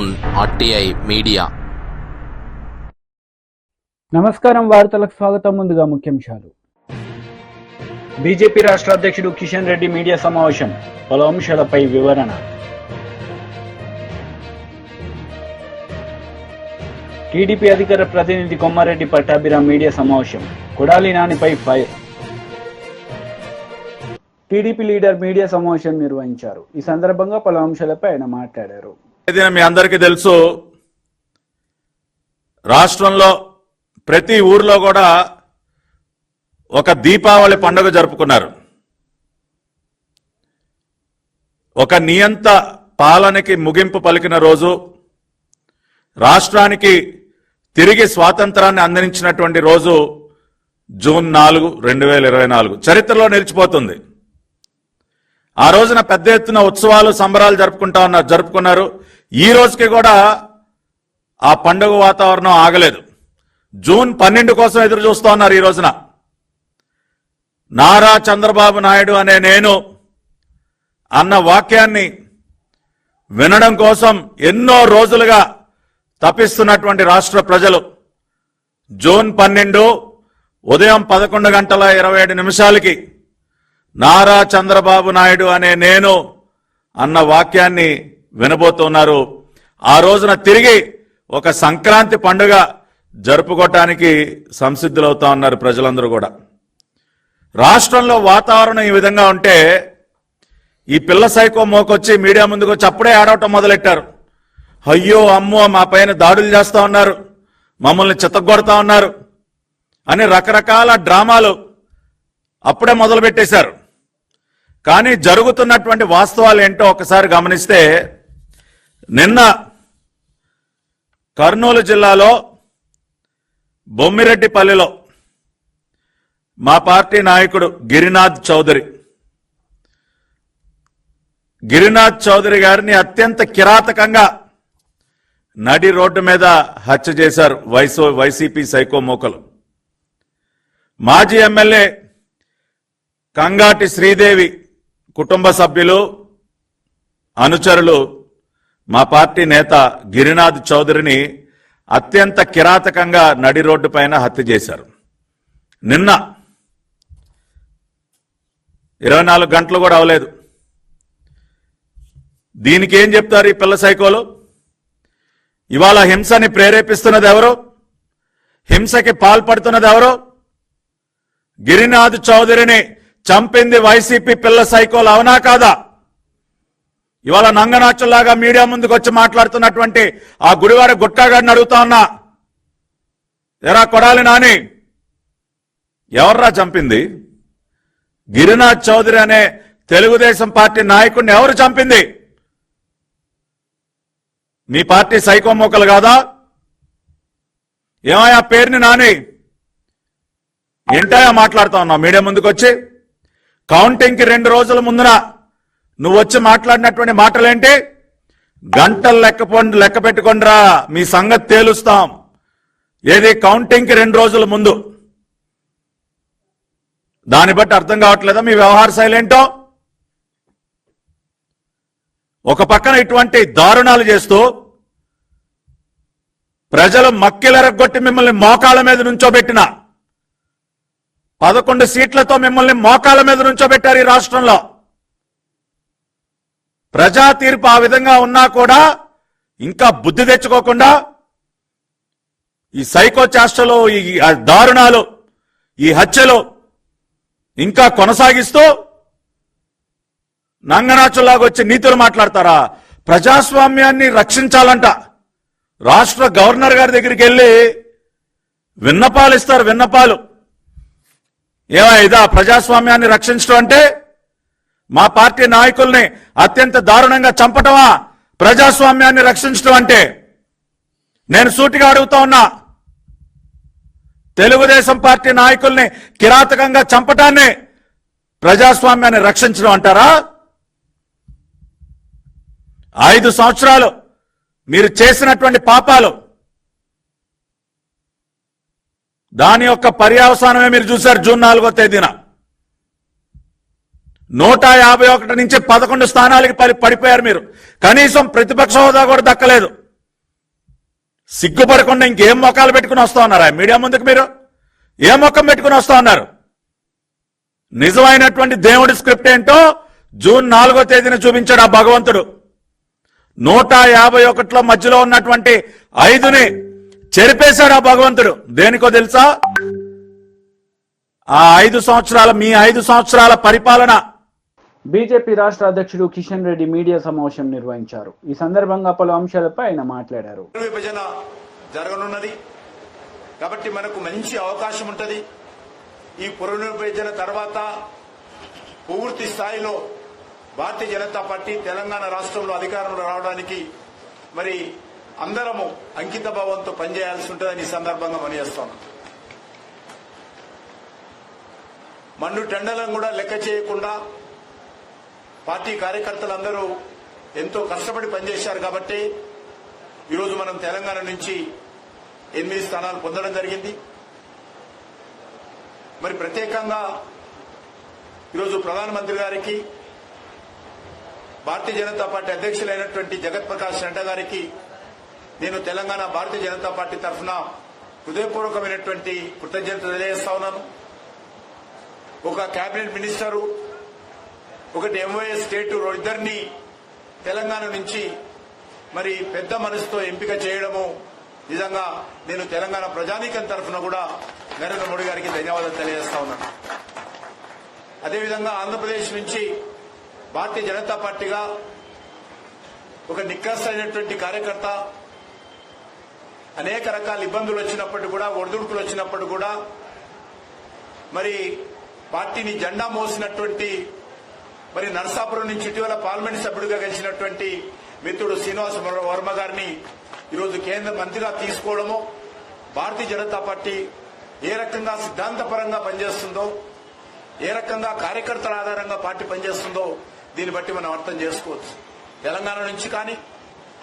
Zone RTI media. నమస్కారం, వార్తలకు స్వాగతం. ముందుగా ముఖ్యాంశాలు. బీజేపీ రాష్ట్ర అధ్యక్షుడు కిషన్ రెడ్డి మీడియా సమావేశం, పలు అంశాలపై వివరణ. టీడీపీ అధికార ప్రతినిధి కొమ్మారెడ్డి పట్టాభిరామ్ మీడియా సమావేశం, కొడాలి నానిపై ఫైర్. టీడీపీ లీడర్ మీడియా సమావేశం నిర్వహించారు. ఈ సందర్భంగా పలు అంశాలపై ఆయన మాట్లాడారు. మీ అందరికీ తెలుసు, రాష్ట్రంలో ప్రతి ఊర్లో కూడా ఒక దీపావళి పండుగ జరుపుకున్నారు. ఒక నియంత పాలనకి ముగింపు పలికిన రోజు, రాష్ట్రానికి తిరిగి స్వాతంత్రాన్ని అందించినటువంటి రోజు జూన్ 4, 2024 చరిత్రలో నిలిచిపోతుంది. ఆ రోజున పెద్ద ఎత్తున ఉత్సవాలు సంబరాలు జరుపుకున్నారు. ఈ రోజుకి కూడా ఆ పండుగ వాతావరణం ఆగలేదు. జూన్ 12 కోసం ఎదురు చూస్తూ ఉన్నారు. ఈ రోజున నారా చంద్రబాబు నాయుడు అనే నేను అన్న వాక్యాన్ని వినడం కోసం ఎన్నో రోజులుగా తపిస్తున్నటువంటి రాష్ట్ర ప్రజలు జూన్ 12 ఉదయం 11:27 నారా చంద్రబాబు నాయుడు అనే నేను అన్న వాక్యాన్ని వినబోతున్నారు. ఆ రోజున తిరిగి ఒక సంక్రాంతి పండుగ జరుపుకోవటానికి సంసిద్ధులవుతా ఉన్నారు ప్రజలందరూ కూడా. రాష్ట్రంలో వాతావరణం ఈ విధంగా ఉంటే ఈ పిల్ల సైకో మోకొచ్చి మీడియా ముందుకు వచ్చి అప్పుడే ఆడవటం మొదలెట్టారు. అయ్యో అమ్మో, మా పైన దాడులు చేస్తా ఉన్నారు, మమ్మల్ని చితగ్గొడతా ఉన్నారు అని రకరకాల డ్రామాలు అప్పుడే మొదలు పెట్టేశారు. కానీ జరుగుతున్నటువంటి వాస్తవాలు ఏంటో ఒకసారి గమనిస్తే, నిన్న కర్నూలు జిల్లాలో బొమ్మిరెడ్డిపల్లిలో మా పార్టీ నాయకుడు గిరినాథ్ చౌదరి గారిని అత్యంత కిరాతకంగా నడి రోడ్డు మీద హత్య చేశారు వైసీపీ సైకో మోకలు. మాజీ ఎమ్మెల్యే కంగాటి శ్రీదేవి కుటుంబ సభ్యులు, అనుచరులు మా పార్టీ నేత గిరినాథ్ చౌదరిని అత్యంత కిరాతకంగా నడి రోడ్డు పైన హత్య చేశారు. నిన్న 24 గంటలు కూడా అవలేదు. దీనికి ఏం చెప్తారు ఈ పిల్ల సైకోలు? ఇవాళ హింసని ప్రేరేపిస్తున్నది ఎవరు? హింసకి పాల్పడుతున్నది ఎవరు? గిరినాథ్ చౌదరిని చంపింది వైసీపీ పిల్ల సైకోలు, అవునా కాదా? ఇవాళ నంగనాచులాగా మీడియా ముందుకు వచ్చి మాట్లాడుతున్నటువంటి ఆ గుడివాడ గుట్కాగాడిని అడుగుతా ఉన్నా, ఎరా కొడాలి నాని, ఎవర్రా చంపింది? గిరినాథ్ చౌదరి అనే తెలుగుదేశం పార్టీ నాయకుడిని ఎవరు చంపింది? మీ పార్టీ సైకో మోకలు కాదా? ఏమయ్యా పేరుని నాని, ఏంటయా మాట్లాడుతా ఉన్నావు మీడియా ముందుకు వచ్చి? కౌంటింగ్కి 2 రోజుల ముందున నువ్వు వచ్చి మాట్లాడినటువంటి మాటలేంటి? గంటలు లెక్క పెట్టుకోండిరా, మీ సంగతి తేలుస్తాం. ఏది కౌంటింగ్కి 2 రోజుల ముందు? దాన్ని బట్టి అర్థం కావట్లేదా మీ వ్యవహార శైలి ఏంటో? ఒక పక్కన ఇటువంటి దారుణాలు చేస్తూ ప్రజలు మక్కిలెరగొట్టి మిమ్మల్ని మోకాళ్ళ మీద నుంచోబెట్టిన 11 సీట్లతో మిమ్మల్ని మోకాళ్ళ మీద నుంచోబెట్టారు ఈ రాష్ట్రంలో. ప్రజా తీర్పు ఆ విధంగా ఉన్నా కూడా ఇంకా బుద్ధి తెచ్చుకోకుండా ఈ సైకో చేష్టలు, ఈ దారుణాలు, ఈ హత్యలు ఇంకా కొనసాగిస్తూ నంగనాచులాగా వచ్చి నీతులు మాట్లాడతారా? ప్రజాస్వామ్యాన్ని రక్షించాలంట. రాష్ట్ర గవర్నర్ గారి దగ్గరికి వెళ్ళి విన్నపాలు ఇస్తారు. విన్నపాలు ఇదా ప్రజాస్వామ్యాన్ని రక్షించడం అంటే? మా పార్టీ నాయకుల్ని అత్యంత దారుణంగా చంపటమా ప్రజాస్వామ్యాన్ని రక్షించడం అంటే? నేను సూటిగా అడుగుతా ఉన్నా, తెలుగుదేశం పార్టీ నాయకుల్ని కిరాతకంగా చంపటాన్ని ప్రజాస్వామ్యాన్ని రక్షించడం అంటారా? 5 సంవత్సరాలు మీరు చేసినటువంటి పాపాలు, దాని యొక్క పర్యవసానమే మీరు చూశారు. జూన్ 4వ తేదీన 151 నుంచి 11 స్థానాలకి పడిపోయారు మీరు. కనీసం ప్రతిపక్ష హోదా కూడా దక్కలేదు. సిగ్గుపడకుండా ఇంకేం మొక్కలు పెట్టుకుని వస్తా ఉన్నారా మీడియా ముందుకు? మీరు ఏ మొక్కం పెట్టుకుని వస్తా ఉన్నారు? నిజమైనటువంటి దేవుడి స్క్రిప్ట్ ఏంటో జూన్ 4వ తేదీన చూపించాడు ఆ భగవంతుడు. 151లో మధ్యలో ఉన్నటువంటి 5ని చెరిపేశాడు ఆ భగవంతుడు. దేనికో తెలుసా? ఆ 5 సంవత్సరాల మీ 5 సంవత్సరాల పరిపాలన. బీజేపీ రాష్ట్ర అధ్యక్షుడు కిషన్ రెడ్డి మీడియా సమావేశం నిర్వహించారు. ఈ సందర్భంగా పలు అంశాలపై ఆయన మాట్లాడారు. విభజన జరగనున్నది కాబట్టి మనకు మంచి అవకాశం ఉంటుంది. ఈ పునర్విభజన తర్వాత పూర్తి స్థాయిలో భారతీయ జనతా పార్టీ తెలంగాణ రాష్ట్రంలో అధికారంలో రావడానికి మరి అందరము అంకిత భావంతో పనిచేయాల్సి ఉంటుందని ఈ సందర్భంగా మనయేస్తాను. మండు టెండలను కూడా లెక్క చేయకుండా పార్టీ కార్యకర్తలందరూ ఎంతో కష్టపడి పనిచేశారు కాబట్టి ఈరోజు మనం తెలంగాణ నుంచి 8 స్థానాలు పొందడం జరిగింది. మరి ప్రత్యేకంగా ఈరోజు ప్రధానమంత్రి గారికి, భారతీయ జనతా పార్టీ అధ్యక్షులైనటువంటి జగత్ ప్రకాష్ నడ్డా గారికి నేను తెలంగాణ భారతీయ జనతా పార్టీ తరఫున హృదయపూర్వకమైనటువంటి కృతజ్ఞతలు తెలియజేస్తా ఉన్నాను. ఒక కేబినెట్ మినిస్టరు, ఒకటి ఎంఓఏ స్టేట్, ఇద్దరిని తెలంగాణ నుంచి మరి పెద్ద మనసుతో ఎంపిక చేయడము నిజంగా నేను తెలంగాణ ప్రజానీకం తరఫున కూడా నరేంద్ర మోడీ గారికి ధన్యవాదాలు తెలియజేస్తా ఉన్నాను. అదేవిధంగా ఆంధ్రప్రదేశ్ నుంచి భారతీయ జనతా పార్టీగా ఒక నిక్కసైనటువంటి కార్యకర్త అనేక రకాల ఇబ్బందులు వచ్చినప్పుడు కూడా, ఒడిదుడుకులు వచ్చినప్పుడు కూడా మరి పార్టీని జెండా మోసినటువంటి మరి నరసాపురం నుంచి ఇటీవల పార్లమెంట్ సభ్యుడిగా గెలిచినటువంటి మిత్రుడు శ్రీనివాస్ వర్మ గారిని ఈరోజు కేంద్ర మంత్రిగా తీసుకోవడము, భారతీయ జనతా పార్టీ ఏ రకంగా సిద్ధాంతపరంగా పనిచేస్తుందో, ఏ రకంగా కార్యకర్తల ఆధారంగా పార్టీ పనిచేస్తుందో దీన్ని బట్టి మనం అర్థం చేసుకోవచ్చు. తెలంగాణ నుంచి కానీ,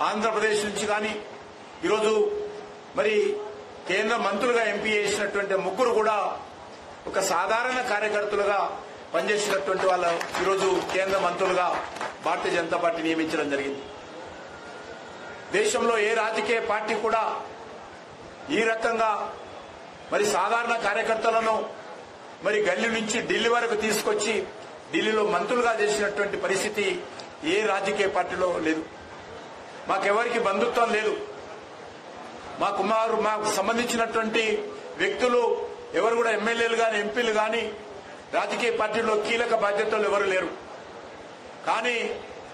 ఆంధ్రప్రదేశ్ నుంచి కానీ ఈరోజు మరి కేంద్ర మంత్రులుగా ఎంపీ చేసినటువంటి ముగ్గురు కూడా ఒక సాధారణ కార్యకర్తలుగా పనిచేసినటువంటి వాళ్ళు ఈరోజు కేంద్ర మంత్రులుగా భారతీయ జనతా పార్టీ నియమించడం జరిగింది. దేశంలో ఏ రాజకీయ పార్టీ కూడా ఈ రకంగా మరి సాధారణ కార్యకర్తలను మరి గల్లీ నుంచి ఢిల్లీ వరకు తీసుకొచ్చి ఢిల్లీలో మంత్రులుగా చేసినటువంటి పరిస్థితి ఏ రాజకీయ పార్టీలో లేదు. మాకెవరికి బంధుత్వం లేదు. మాకు సంబంధించినటువంటి వ్యక్తులు ఎవరు కూడా ఎమ్మెల్యేలు గాని, ఎంపీలు గాని రాజకీయ పార్టీలో కీలక బాధ్యతలు ఎవరు లేరు. కానీ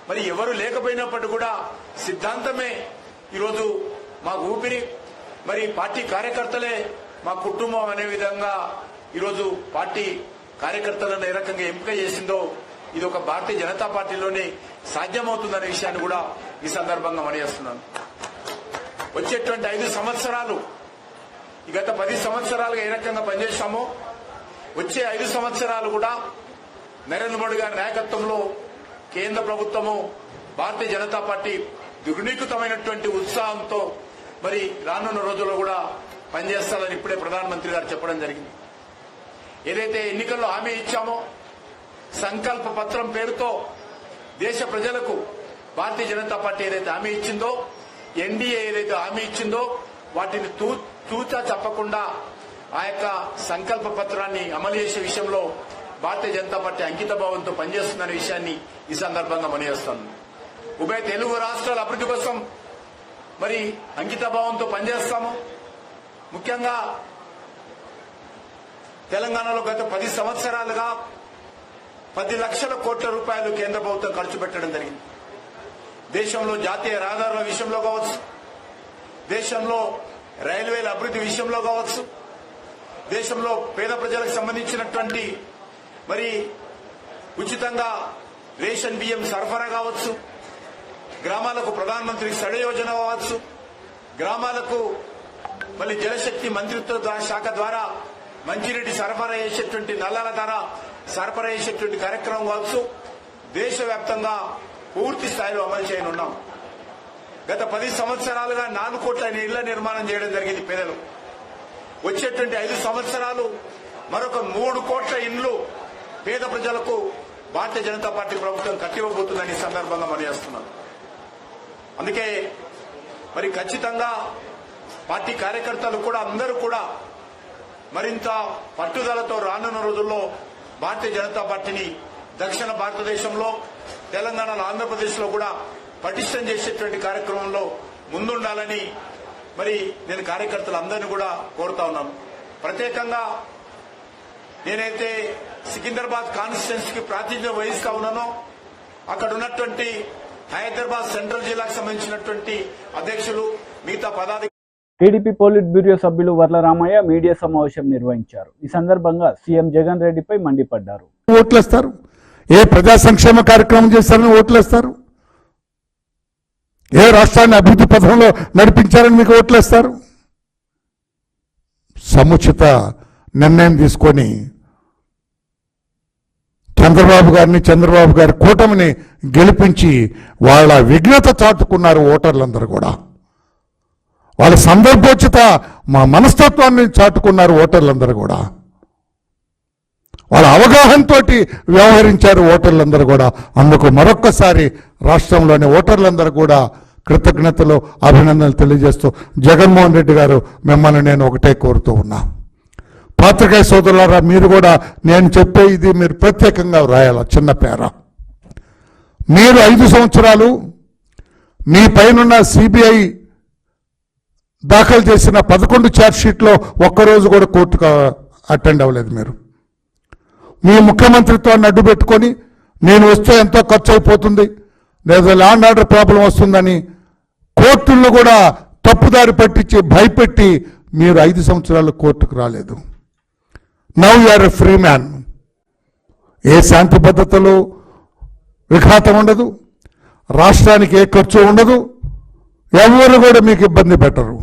మరి ఎవరు లేకపోయినప్పటికీ కూడా సిద్ధాంతమే ఈరోజు మాకు ఊపిరి. మరి పార్టీ కార్యకర్తలే మా కుటుంబం అనే విధంగా ఈరోజు పార్టీ కార్యకర్తలను ఏ రకంగా ఎంపిక చేసిందో ఇది ఒక భారతీయ జనతా పార్టీలోనే సాధ్యమవుతుందనే విషయాన్ని కూడా ఈ సందర్భంగా మనయేస్తున్నాను. వచ్చేటువంటి 5 సంవత్సరాలు, గత 10 సంవత్సరాలుగా ఏ రకంగా పనిచేశామో వచ్చే 5 సంవత్సరాలు కూడా నరేంద్ర మోడీ గారి నాయకత్వంలో కేంద్ర ప్రభుత్వము, భారతీయ జనతా పార్టీ దుర్నీకృతమైనటువంటి ఉత్సాహంతో మరి రానున్న రోజుల్లో కూడా పనిచేస్తారని ఇప్పుడే ప్రధానమంత్రి గారు చెప్పడం జరిగింది. ఏదైతే ఎన్నికల్లో హామీ ఇచ్చామో, సంకల్ప పత్రం పేరుతో దేశ ప్రజలకు భారతీయ జనతా పార్టీ ఏదైతే హామీ ఇచ్చిందో, ఎన్డీఏ ఏదైతే హామీ ఇచ్చిందో వాటిని తూచా చెప్పకుండా ఆ యొక్క సంకల్ప పత్రాన్ని అమలు చేసే విషయంలో భారతీయ జనతా పార్టీ అంకిత భావంతో పనిచేస్తుందనే విషయాన్ని ఈ సందర్భంగా మనయేస్తాను. ఉభయ తెలుగు రాష్ట్రాల అభివృద్ధి కోసం మరి అంకిత భావంతో పనిచేస్తాము. ముఖ్యంగా తెలంగాణలో గత 10 సంవత్సరాలుగా 10 లక్షల కోట్ల రూపాయలు కేంద్ర ప్రభుత్వం ఖర్చు పెట్టడం జరిగింది. దేశంలో జాతీయ రహదారుల విషయంలో కావచ్చు, దేశంలో రైల్వేల అభివృద్ధి విషయంలో కావచ్చు, దేశంలో పేద ప్రజలకు సంబంధించినటువంటి మరి ఉచితంగా రేషన్ బియ్యం సరఫరా కావచ్చు, గ్రామాలకు ప్రధానమంత్రి సడే యోజన కావచ్చు, గ్రామాలకు మళ్ళీ జలశక్తి మంత్రిత్వ శాఖ ద్వారా మంచినీటి సరఫరా చేసేటువంటి నల్లాల ద్వారా సరఫరా చేసేటువంటి కార్యక్రమం కావచ్చు, దేశవ్యాప్తంగా పూర్తి స్థాయిలో అమలు చేయనున్నాం. గత 10 సంవత్సరాలుగా 4 కోట్ల ఇళ్ల నిర్మాణం చేయడం జరిగింది పేదలు. వచ్చేటువంటి 5 సంవత్సరాలు మరొక 3 కోట్ల ఇండ్లు పేద ప్రజలకు భారతీయ జనతా పార్టీ ప్రభుత్వం కట్టివ్వబోతుందని ఈ సందర్భంగా మనం చేస్తున్నాం. అందుకే మరి ఖచ్చితంగా పార్టీ కార్యకర్తలు కూడా అందరూ కూడా మరింత పట్టుదలతో రానున్న రోజుల్లో భారతీయ జనతా పార్టీని దక్షిణ భారతదేశంలో తెలంగాణలో ఆంధ్రప్రదేశ్లో కూడా పటిష్టం చేసేటువంటి కార్యక్రమంలో ముందుండాలని మరి నేను కార్యకర్తలందరినీ కూడా కోరుతా ఉన్నాను. ప్రత్యేకంగా నేనైతే సికింద్రాబాద్ కాన్స్టిట్యున్సీకి ప్రాతినిధ్యం వహిస్తా ఉన్నానో అక్కడ ఉన్నటువంటి హైదరాబాద్ సెంట్రల్ జిల్లాకు సంబంధించినటువంటి అధ్యక్షులు మిగతా పదాధికారులు టీడీపీ పోలిట్ బ్యూరో సభ్యులు వర్ల రామయ్య మీడియా సమావేశం నిర్వహించారు. ఈ సందర్భంగా సీఎం జగన్ రెడ్డిపై మండిపడ్డారు. ఓట్లేస్తారు, ఏ ప్రజా సంక్షేమ కార్యక్రమం చేస్తారని ఓట్లేస్తారు, ఏ రాష్ట్రాన్ని అభివృద్ధి పథంలో నడిపించారని మీకు ఓట్లేస్తారు. సముచిత నిర్ణయం తీసుకొని చంద్రబాబు గారి కూటమిని గెలిపించి వాళ్ళ విఘ్నత చాటుకున్నారు ఓటర్లందరూ కూడా. వాళ్ళ సందర్భోచిత మా మనస్తత్వాన్ని చాటుకున్నారు ఓటర్లందరూ కూడా. వాళ్ళ అవగాహనతో వ్యవహరించారు ఓటర్లందరూ కూడా. అందుకు మరొక్కసారి రాష్ట్రంలోని ఓటర్లందరూ కూడా కృతజ్ఞతలు అభినందనలు తెలియజేస్తూ జగన్మోహన్ రెడ్డి గారు మిమ్మల్ని నేను ఒకటే కోరుతూ ఉన్నా. పాత్రికేయ సోదరులారా, మీరు కూడా నేను చెప్పే ఇది మీరు ప్రత్యేకంగా వ్రాయాల చిన్న పేర. మీరు 5 సంవత్సరాలు మీ పైనున్న సిబిఐ దాఖలు చేసిన 11 ఛార్జ్షీట్లో ఒక్కరోజు కూడా కోర్టుకు అటెండ్ అవ్వలేదు. మీరు మీ ముఖ్యమంత్రిత్వాన్ని అడ్డు పెట్టుకొని నేను వస్తే ఎంతో ఖర్చు అయిపోతుంది లేదా ల్యాండ్ ఆర్డర్ ప్రాబ్లం వస్తుందని కోర్టులను కూడా తప్పుదారి పట్టించి భయపెట్టి మీరు 5 సంవత్సరాలు కోర్టుకు రాలేదు. Now you are a free man. ఏ శాంతి భద్రతలు విఘాతం ఉండదు, రాష్ట్రానికి ఏ ఖర్చు ఉండదు, ఎవరు కూడా మీకు ఇబ్బంది పెట్టరు.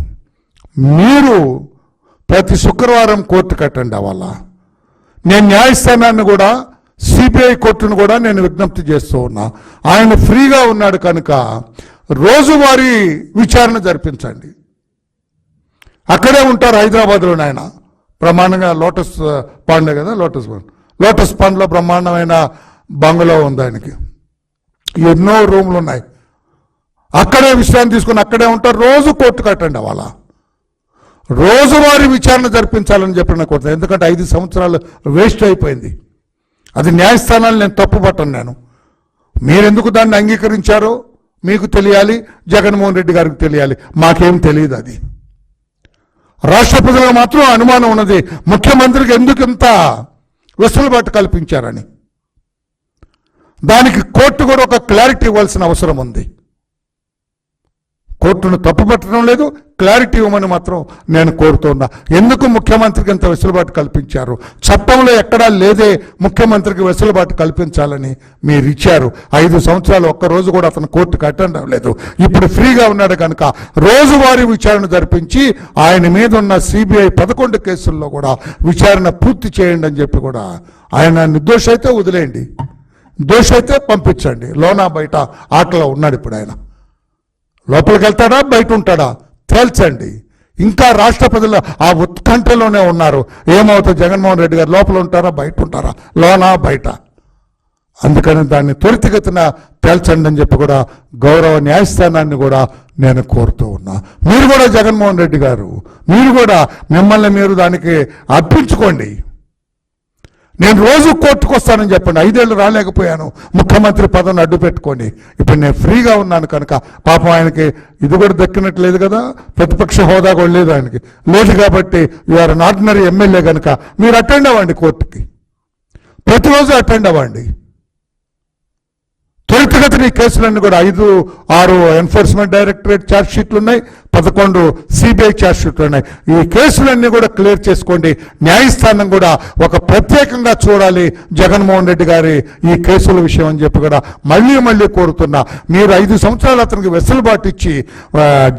మీరు ప్రతి శుక్రవారం కోర్టుకు అటెండ్ అవ్వాలా. నేను న్యాయస్థానాన్ని కూడా సిబిఐ కోర్టును కూడా నేను విజ్ఞప్తి చేస్తూ ఉన్నా. ఆయన ఫ్రీగా ఉన్నాడు కనుక రోజువారీ విచారణ జరిపించండి. అక్కడే ఉంటారు హైదరాబాద్లో. ఆయన బ్రహ్మాండంగా లోటస్ పాండ్ కదా, లోటస్ పాండ్లో బ్రహ్మాండమైన బంగ్లా ఉంది ఆయనకి. ఎన్నో రూమ్లు ఉన్నాయి. అక్కడే విశ్రాంతి తీసుకుని అక్కడే ఉంటారు. రోజు కోర్టుకు అటెండ్ అవ్వాలా. రోజువారీ విచారణ జరిపించాలని చెప్పిన కోరుతా. ఎందుకంటే 5 సంవత్సరాలు వేస్ట్ అయిపోయింది. అది న్యాయస్థానాలు నేను తప్పుపట్టను. నేను మీరెందుకు దాన్ని అంగీకరించారో మీకు తెలియాలి, జగన్మోహన్ రెడ్డి గారికి తెలియాలి. మాకేం తెలియదు. అది రాష్ట్ర ప్రజలకు మాత్రం అనుమానం ఉన్నది, ముఖ్యమంత్రికి ఎందుకు ఇంత వెసులుబాటు కల్పించారని. దానికి కోర్టు కూడా ఒక క్లారిటీ ఇవ్వాల్సిన అవసరం ఉంది. కోర్టును తప్పుపట్టడం లేదు, క్లారిటీ ఇవ్వమని మాత్రం నేను కోరుతున్నా. ఎందుకు ముఖ్యమంత్రికి ఇంత వెసులుబాటు కల్పించారు? చట్టంలో ఎక్కడా లేదే ముఖ్యమంత్రికి వెసులుబాటు కల్పించాలని మీరు ఇచ్చారు. 5 సంవత్సరాలు ఒక్కరోజు కూడా అతను కోర్టుకు అటెండ్ అవ్వలేదు. ఇప్పుడు ఫ్రీగా ఉన్నాడు కనుక రోజువారీ విచారణ జరిపించి ఆయన మీద ఉన్న సిబిఐ 11 కేసుల్లో కూడా విచారణ పూర్తి చేయండి అని చెప్పి కూడా, ఆయన నిర్దోషి అయితే వదిలేయండి, దోషి అయితే పంపించండి. లోనా బయట ఆటలో ఉన్నాడు ఇప్పుడు. ఆయన లోపలికి వెళ్తాడా బయట ఉంటాడా తేల్చండి. ఇంకా రాష్ట్ర ప్రజలు ఆ ఉత్కంఠలోనే ఉన్నారు. ఏమవుతుంది, జగన్మోహన్ రెడ్డి గారు లోపల ఉంటారా బయట ఉంటారా, లోనా బయట? అందుకని దాన్ని త్వరితగతిన తేల్చండి అని చెప్పి కూడా గౌరవ న్యాయస్థానాన్ని కూడా నేను కోరుతూ ఉన్నా. మీరు కూడా జగన్మోహన్ రెడ్డి గారు, మీరు కూడా మిమ్మల్ని మీరు దానికి అర్పించుకోండి. నేను రోజు కోర్టుకు వస్తానని చెప్పండి. 5 ఏళ్ళు రాలేకపోయాను ముఖ్యమంత్రి పదవిని అడ్డు పెట్టుకొని. ఇప్పుడు నేను ఫ్రీగా ఉన్నాను కనుక పాపం ఆయనకి ఇది కూడా దక్కినట్లేదు కదా, ప్రతిపక్ష హోదా కూడా లేదు ఆయనకి, లేదు కాబట్టి you are an ordinary MLA కనుక మీరు అటెండ్ అవ్వండి కోర్టుకి, ప్రతిరోజు అటెండ్ అవ్వండి. త్వరితగతిన ఈ కేసులన్నీ కూడా 5, 6 ఎన్ఫోర్స్మెంట్ డైరెక్టరేట్ ఛార్జ్షీట్లు ఉన్నాయి, 11 సిబిఐ ఛార్జ్షీట్లు ఉన్నాయి. ఈ కేసులన్నీ కూడా క్లియర్ చేసుకోండి. న్యాయస్థానం కూడా ఒక ప్రత్యేకంగా చూడాలి జగన్మోహన్ రెడ్డి గారి ఈ కేసుల విషయం అని చెప్పి కూడా మళ్ళీ కోరుతున్నా. మీరు 5 సంవత్సరాలు అతనికి వెసులుబాటు ఇచ్చి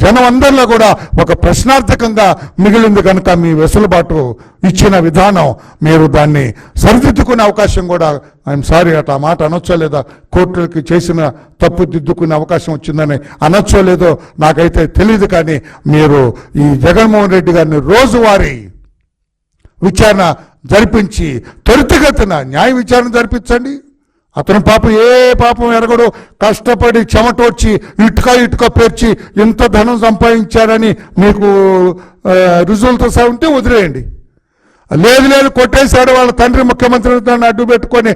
జనం అందరిలో కూడా ఒక ప్రశ్నార్థకంగా మిగిలింది కనుక మీ వెసులుబాటు ఇచ్చిన విధానం మీరు దాన్ని సరిదిద్దుకునే అవకాశం కూడా, ఐఎమ్ సారీ అట్లా మాట అనొచ్చో లేదా, కోర్టులకి చేసిన తప్పు దిద్దుకునే అవకాశం వచ్చిందని అనొచ్చో లేదో నాకైతే తెలియదు. కానీ మీరు ఈ జగన్మోహన్ రెడ్డి గారిని రోజువారీ విచారణ జరిపించి త్వరితగతిన న్యాయ విచారణ జరిపించండి. అతను పాపం ఏ పాపం ఎరగడు, కష్టపడి చెమటొచ్చి ఇటుక పేర్చి ఇంత ధనం సంపాదించారని మీకు రుజువులతో సహా ఉంటే వదిలేయండి. లేదు కొట్టేశాడు వాళ్ళ తండ్రి ముఖ్యమంత్రి దాన్ని అడ్డు పెట్టుకొని.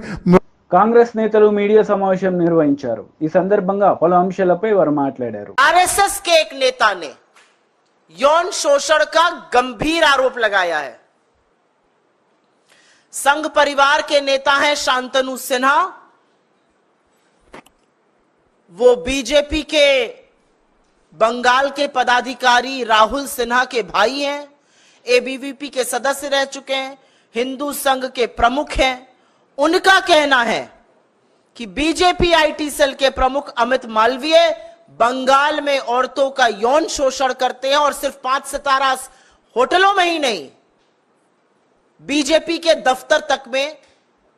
కాంగ్రెస్ నేతలు మీడియా సమావేశం నిర్వహించారు. ఈ సందర్భంగా పలు అంశాలపై వారు మాట్లాడారు. आरएसएस के एक नेता ने यौन शोषण का गंभीर आरोप लगाया है। संघ परिवार के नेता हैं शांतनु सिन्हा, वो बीजेपी के बंगाल के पदाधिकारी राहुल सिन्हा के भाई हैं, एबीवीपी के सदस्य रह चुके हैं, हिंदू संघ के प्रमुख हैं। उनका कहना है कि बीजेपी आईटी सेल के प्रमुख अमित मालवीय बंगाल में औरतों का यौन शोषण करते हैं और सिर्फ 5 सितारा होटलों में ही नहीं, बीजेपी के दफ्तर तक में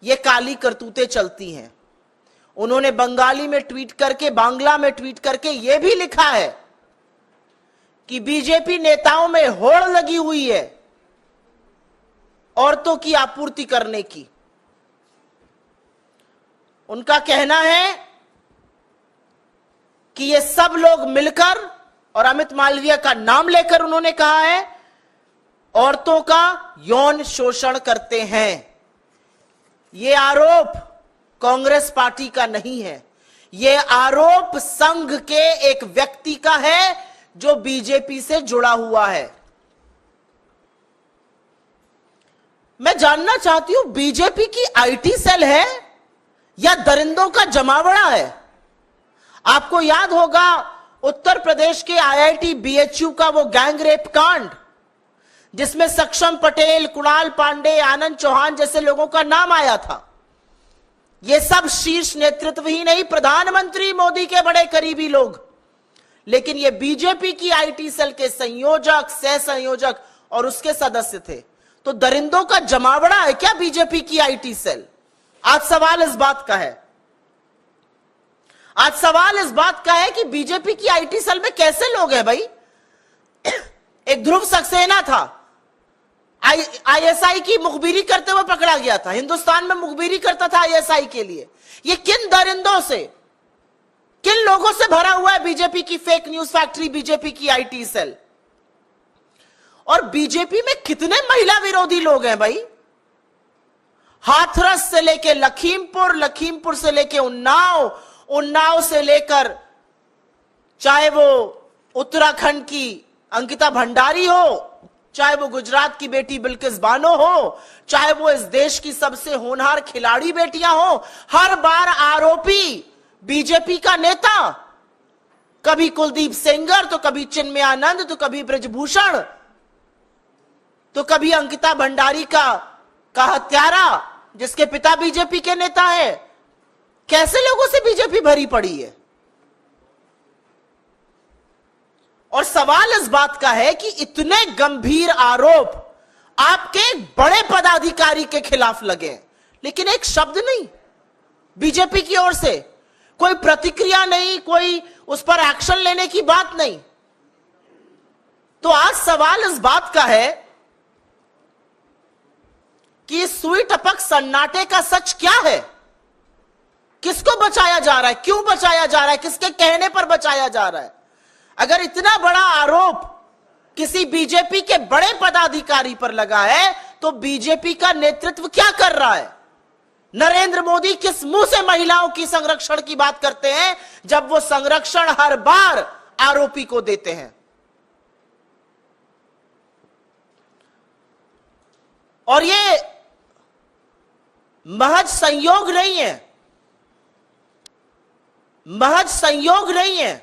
ये काली करतूतें चलती हैं। उन्होंने बंगाली में ट्वीट करके, बांग्ला में ट्वीट करके यह भी लिखा है कि बीजेपी नेताओं में होड़ लगी हुई है औरतों की आपूर्ति करने की। उनका कहना है कि ये सब लोग मिलकर, और अमित मालवीय का नाम लेकर उन्होंने कहा है, औरतों का यौन शोषण करते हैं। ये आरोप कांग्रेस पार्टी का नहीं है, ये आरोप संघ के एक व्यक्ति का है जो बीजेपी से जुड़ा हुआ है। मैं जानना चाहती हूं, बीजेपी की आईटी सेल है या दरिंदों का जमावड़ा है? आपको याद होगा उत्तर प्रदेश के आईआईटी बीएचयू का वो गैंग रेप कांड, जिसमें सक्षम पटेल, कुणाल पांडे, आनंद चौहान जैसे लोगों का नाम आया था। ये सब शीर्ष नेतृत्व ही नहीं, प्रधानमंत्री मोदी के बड़े करीबी लोग, लेकिन ये बीजेपी की आईटी सेल के संयोजक, सह संयोजक और उसके सदस्य थे। तो दरिंदों का जमावड़ा है क्या बीजेपी की आईटी सेल? आज सवाल इस बात का है, आज सवाल इस बात का है कि बीजेपी की आईटी सेल में कैसे लोग हैं भाई? एक ध्रुव सक्सेना था, आईएसआई की मुखबिरी करते हुए पकड़ा गया था, हिंदुस्तान में मुखबिरी करता था आईएसआई के लिए। ये किन दरिंदों से, किन लोगों से भरा हुआ है बीजेपी की फेक न्यूज फैक्ट्री, बीजेपी की आईटी सेल? और बीजेपी में कितने महिला विरोधी लोग हैं भाई? हाथरस से लेके लखीमपुर, लखीमपुर से लेके उन्नाव, उन्नाव से लेकर चाहे वो उत्तराखंड की अंकिता भंडारी हो, चाहे वो गुजरात की बेटी बिल्किस बानो हो, चाहे वो इस देश की सबसे होनहार खिलाड़ी बेटियां हो, हर बार आरोपी बीजेपी का नेता, कभी कुलदीप सेंगर, तो कभी चिन्मय आनंद, तो कभी ब्रजभूषण, तो कभी अंकिता भंडारी का हत्यारा जिसके पिता बीजेपी के नेता है। कैसे लोगों से बीजेपी भरी पड़ी है? और सवाल इस बात का है कि इतने गंभीर आरोप आपके बड़े पदाधिकारी के खिलाफ लगे, लेकिन एक शब्द नहीं बीजेपी की ओर से, कोई प्रतिक्रिया नहीं, कोई उस पर एक्शन लेने की बात नहीं। तो आज सवाल इस बात का है कि सुई टपक सन्नाटे का सच क्या है? किसको बचाया जा रहा है? क्यों बचाया जा रहा है? किसके कहने पर बचाया जा रहा है? अगर इतना बड़ा आरोप किसी बीजेपी के बड़े पदाधिकारी पर लगा है, तो बीजेपी का नेतृत्व क्या कर रहा है? नरेंद्र मोदी किस मुंह से महिलाओं की संरक्षण की बात करते हैं, जब वो संरक्षण हर बार आरोपी को देते हैं? और ये महज संयोग नहीं है, महज संयोग नहीं है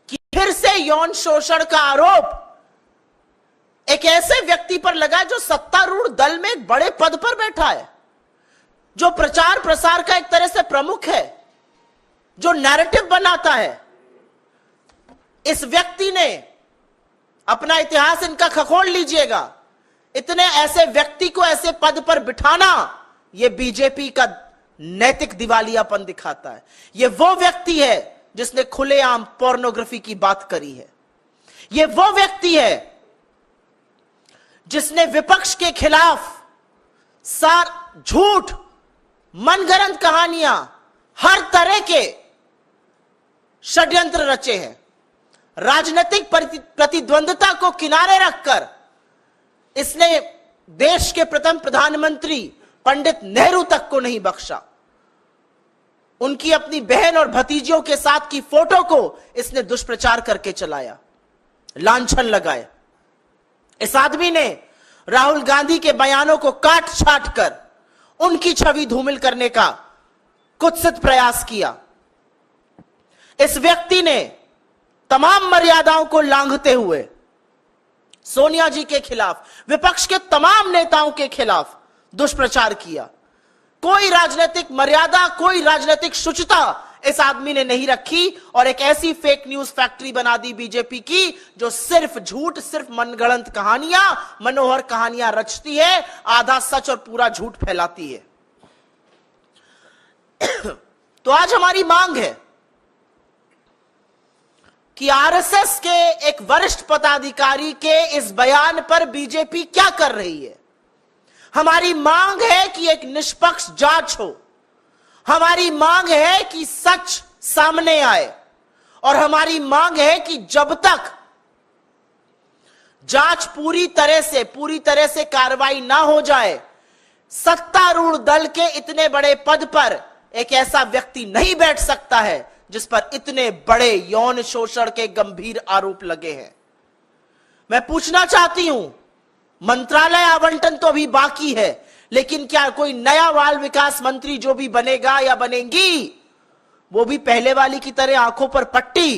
कि फिर से यौन शोषण का आरोप एक ऐसे व्यक्ति पर लगा जो सत्तारूढ़ दल में एक बड़े पद पर बैठा है, जो प्रचार प्रसार का एक तरह से प्रमुख है, जो नैरेटिव बनाता है। इस व्यक्ति ने अपना इतिहास इनका खखोल लीजिएगा, इतने ऐसे व्यक्ति को ऐसे पद पर बिठाना, यह बीजेपी का नैतिक दिवालियापन दिखाता है। यह वो व्यक्ति है जिसने खुलेआम पोर्नोग्राफी की बात करी है, यह वो व्यक्ति है जिसने विपक्ष के खिलाफ झूठ मनगढ़ंत कहानियां, हर तरह के षड्यंत्र रचे हैं। राजनीतिक प्रतिद्वंदता को किनारे रखकर इसने देश के प्रथम प्रधानमंत्री पंडित नेहरू तक को नहीं बख्शा। उनकी अपनी बहन और भतीजियों के साथ की फोटो को इसने दुष्प्रचार करके चलाया, लांछन लगाए। इस आदमी ने राहुल गांधी के बयानों को काट छाट कर उनकी छवि धूमिल करने का कुत्सित प्रयास किया। इस व्यक्ति ने तमाम मर्यादाओं को लांघते हुए सोनिया जी के खिलाफ, विपक्ष के तमाम नेताओं के खिलाफ दुष्प्रचार किया। कोई राजनीतिक मर्यादा, कोई राजनीतिक शुचिता इस आदमी ने नहीं रखी और एक ऐसी फेक न्यूज फैक्ट्री बना दी बीजेपी की, जो सिर्फ झूठ, सिर्फ मनगढ़ंत कहानियां, मनोहर कहानियां रचती है, आधा सच और पूरा झूठ फैलाती है। तो आज हमारी मांग है कि आरएसएस के एक वरिष्ठ पदाधिकारी के इस बयान पर बीजेपी क्या कर रही है। हमारी मांग है कि एक निष्पक्ष जांच हो। हमारी मांग है कि सच सामने आए और हमारी मांग है कि जब तक जांच पूरी तरह से कार्रवाई ना हो जाए, सत्तारूढ़ दल के इतने बड़े पद पर एक ऐसा व्यक्ति नहीं बैठ सकता है जिस पर इतने बड़े यौन शोषण के गंभीर आरोप लगे हैं। मैं पूछना चाहती हूं, मंत्रालय आवंटन तो अभी बाकी है, लेकिन क्या कोई नया बाल विकास मंत्री जो भी बनेगा या बनेंगी, वो भी पहले वाली की तरह आंखों पर पट्टी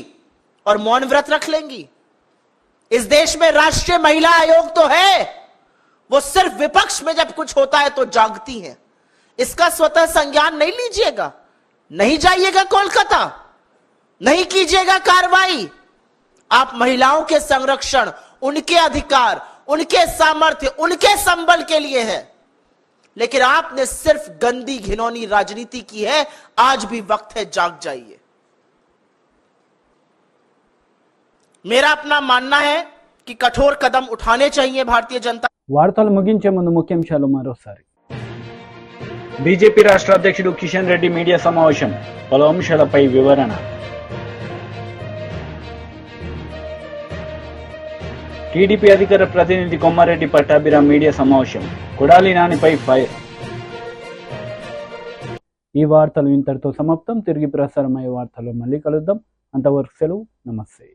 और मौन व्रत रख लेंगी? इस देश में राष्ट्रीय महिला आयोग तो है, वो सिर्फ विपक्ष में जब कुछ होता है तो जागती हैं। इसका स्वतः संज्ञान नहीं लीजिएगा, नहीं जाइएगा कोलकाता, नहीं कीजिएगा कार्रवाई। आप महिलाओं के संरक्षण, उनके अधिकार, उनके सामर्थ्य, उनके संबल के लिए है, लेकिन आपने सिर्फ गंदी घिनौनी राजनीति की है। आज भी वक्त है, जाग जाइए। मेरा अपना मानना है कि कठोर कदम उठाने चाहिए भारतीय जनता। వార్తలు ముగించే ముందు ముఖ్యాంశాలు మరోసారి. బీజేపీ రాష్ట్ర అధ్యక్షుడు కిషన్ రెడ్డి మీడియా సమావేశం, పలు అంశాలపై వివరణ. టీడీపీ అధికార ప్రతినిధి కొమ్మారెడ్డి పట్టాభిరామ్ మీడియా సమావేశం, కొడాలి నానిపై ఫైర్. ఈ వార్తలు ఇంతటితో సమాప్తం. తిరిగి ప్రసారమయ్యే వార్తల్లో మళ్ళీ కలుద్దాం. అంతవరకు సెలవు. నమస్తే.